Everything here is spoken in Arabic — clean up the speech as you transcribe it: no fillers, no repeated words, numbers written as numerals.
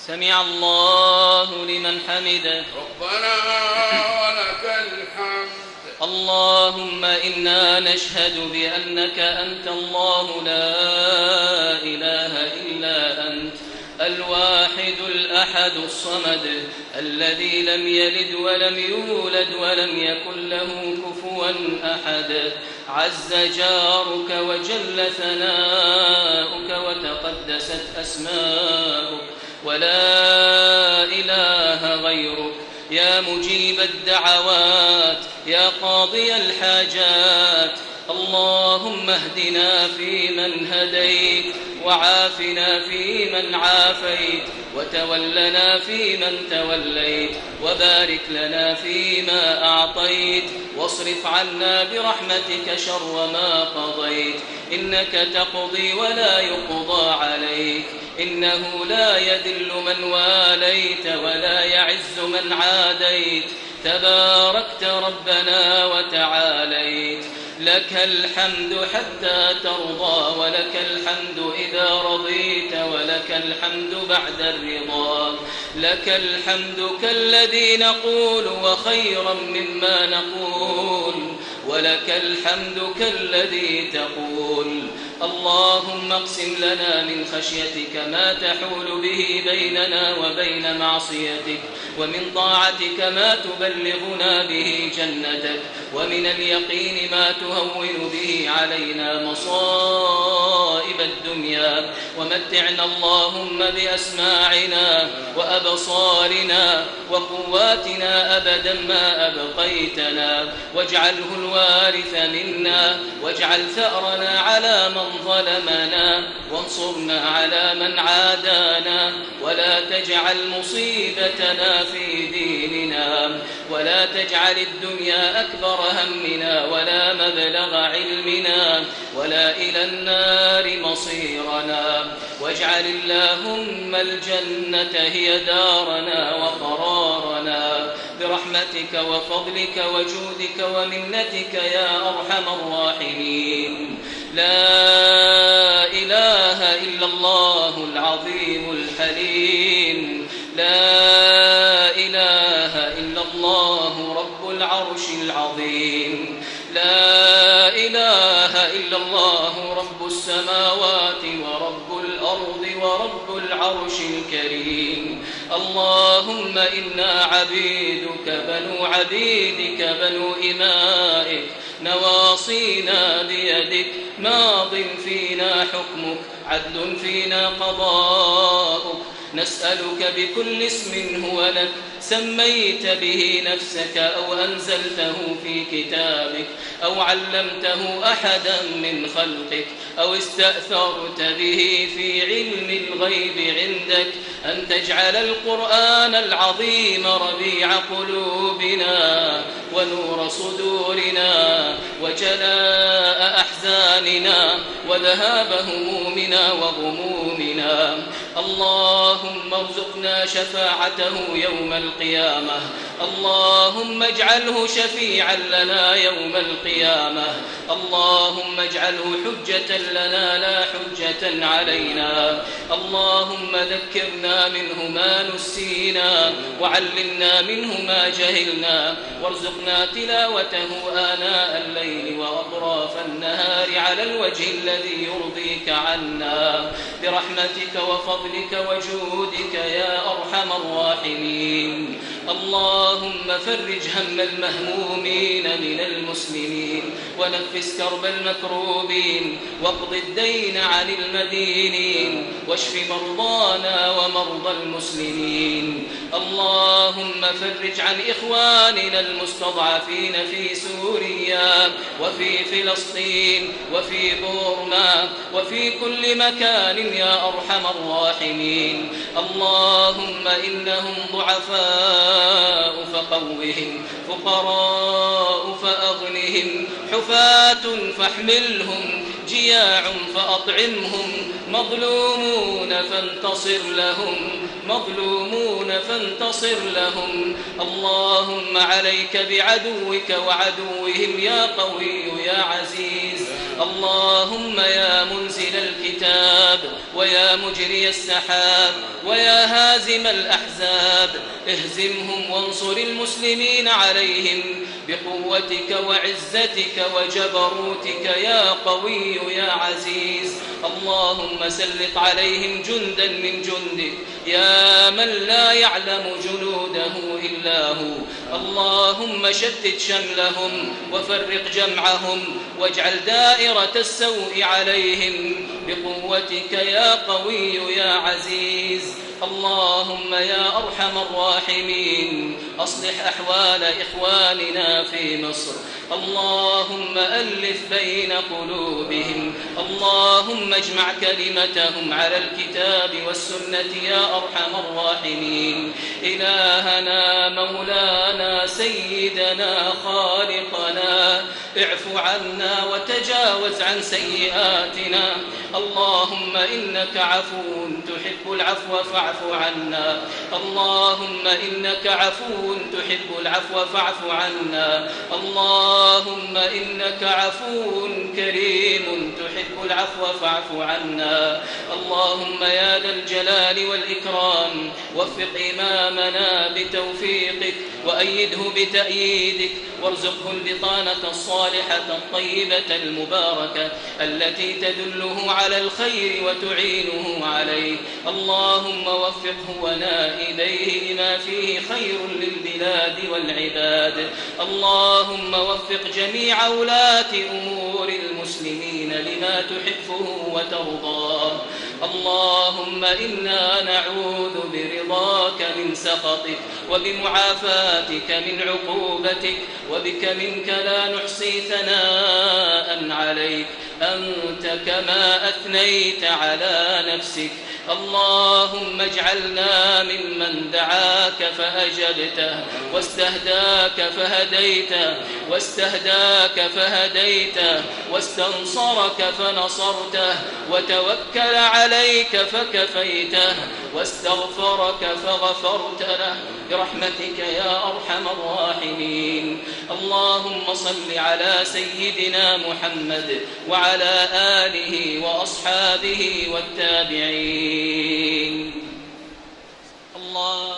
سمع الله لمن حمده. ربنا ولك الحمد. اللهم إنا نشهد بأنك أنت الله لا إله إلا أنت الواحد الأحد الصمد الذي لم يلد ولم يولد ولم يكن له كفوا أحد. عز جارك وجل ثناؤك وتقدست أسماؤك ولا إله غيرك يا مجيب الدعوات يا قاضي الحاجات. اللهم اهدنا فيمن هديت وعافنا فيمن عافيت وتولنا فيمن توليت وبارك لنا فيما أعطيت واصرف عنا برحمتك شر ما قضيت. إنك تقضي ولا يقضى عليك إنه لا يذل من واليت ولا يعز من عاديت. تباركت ربنا وتعاليت. لك الحمد حتى ترضى ولك الحمد إذا رضيت ولك الحمد بعد الرضا. لك الحمد كالذي نقول وخيرا مما نقول ولك الحمد كالذي تقول. اللهم اقسم لنا من خشيتك ما تحول به بيننا وبين معصيتك ومن طاعتك ما تبلغنا به جنتك ومن اليقين ما تهون به علينا مصائب الدنيا. ومتعنا اللهم بأسماعنا وأبصارنا وقواتنا أبدا ما أبقيتنا واجعله الوارث منا واجعل ثأرنا على من ظلمنا وانصرنا على من عادانا ولا تجعل مصيبتنا في ديننا ولا تجعل الدنيا أكبر همنا ولا مبلغ علمنا ولا إلى النار مصيرنا. واجعل اللهم الجنة هي دارنا وقرارنا برحمتك وفضلك وجودك ومنتك يا أرحم الراحمين. لا إله إلا الله العظيم الحليم. لا إله إلا الله رب العرش العظيم. لا إله إلا الله رب السماوات ورب الأرض ورب العرش الكريم. اللهم إنا عبيدك بنو عبيدك بنو إمائك نواصينا بيدك ماض فينا حكمك عدل فينا قضاؤك. نسألك بكل اسم هو لك سميت به نفسك أو أنزلته في كتابك أو علمته أحدا من خلقك أو استأثرت به في علم الغيب عندك أن تجعل القرآن العظيم ربيع قلوبنا ونور صدورنا وجلاء أحزاننا وذهاب همومنا وغمومنا. اللهم ارزقنا شفاعته يوم القيامة. اللهم اجعله شفيعا لنا يوم القيامة. اللهم اجعله حجة لنا لا حجة علينا. اللهم ذكرنا منه ما نسينا وعلمنا منه ما جهلنا وارزقنا تلاوته آناء الليل وأطراف النهار على الوجه الذي يرضيك عنا برحمتك وفضلك وجودك يا أرحم الراحمين. اللهم فرج هم المهمومين من المسلمين ونفس كرب المكروبين واقض الدين عن المدينين واشف مرضانا ومرضى المسلمين. اللهم فرج عن إخواننا المستضعفين في سوريا وفي فلسطين وفي بورما وفي كل مكان يا أرحم الراحمين. اللهم إنهم ضعفاء فقوهم فقراء فأغنهم حفاة فاحملهم جياع فأطعمهم مظلومون فانتصر لهم مظلومون فانتصر لهم. اللهم عليك بعدوك وعدوهم يا قوي يا عزيز. اللهم يا منزل الكتاب ويا يا مجري السحاب ويا هازم الأحزاب اهزمهم وانصر المسلمين عليهم بقوتك وعزتك وجبروتك يا قوي يا عزيز. اللهم سلط عليهم جندا من جندك يا من لا يعلم جنوده إلا هو. اللهم شتت شملهم وفرق جمعهم واجعل دائرة السوء عليهم بقوتك يا قوي يا عزيز. اللهم يا أرحم الراحمين أصلح أحوال إخواننا في مصر. اللهم ألف بين قلوبهم. اللهم اجمع كلمتهم على الكتاب والسنة يا أرحم الراحمين. إلهنا مولانا سيدنا خالقنا اعف عنا وتجاوز عن سيئاتنا. اللهم إنك عفو تحب العفو فاعف عنا. اللهم إنك عفو تحب العفو فاعف عنا. اللهم إنك عفو كريم تحب العفو فاعف عنا. اللهم يا ذا الجلال والإكرام وفق إمامنا بتوفيقك وأيده بتأييدك وارزقه البطانة الصالحة الطيبة المباركة التي تدله على الخير وتعينه عليه. اللهم وفقه ونائبيه لما فيه خير للبلاد والعباد. اللهم وفق جميع ولاة أمور المسلمين لما تحبه وترضاه. اللهم إنا نعوذ برضاك من سخطك وبمعافاتك من عقوبتك وبك منك لا نحصي ثناء عليك أنت كما أثنيت على نفسك. اللهم اجعلنا ممن دعاك فأجبته واستهداك فهديته واستنصرك فنصرته وتوكل عليك فكفيته واستغفرك فغفرت له برحمتك يا أرحم الراحمين. اللهم صل على سيدنا محمد وعلى آله وأصحابه والتابعين. الله